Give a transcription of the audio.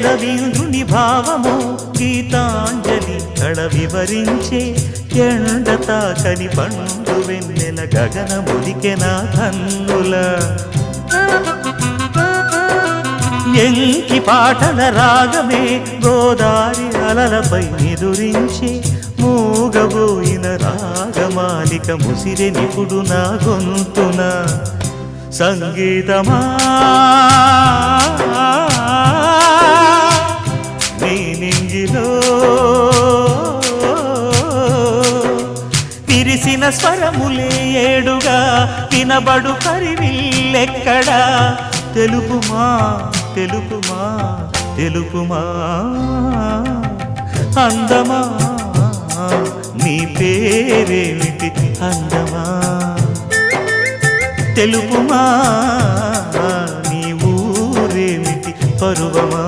రవీంద్రుని భావము గీతాంజలి కళ వివరించే ఎండ తాకని పండు వెన్నెల గగనముదికెన కన్నుల ఎంకి పాటల రాగమే గోదారి అలలపై నిదురించే మూగబోయిన రాగమాలిక ముసిరె నిపుడు నా గొంతున సంగీతమా నీ నింగిలో విరిసిన స్వరములే ఏడుగా వినబడు కరివిల్లెక్కడా తెలుపుమా తెలుపుమా తెలుపుమా అందమా నీ పేరేమిటి అందమా తెలుపుమా నీ ఊరేమిటి పరువమా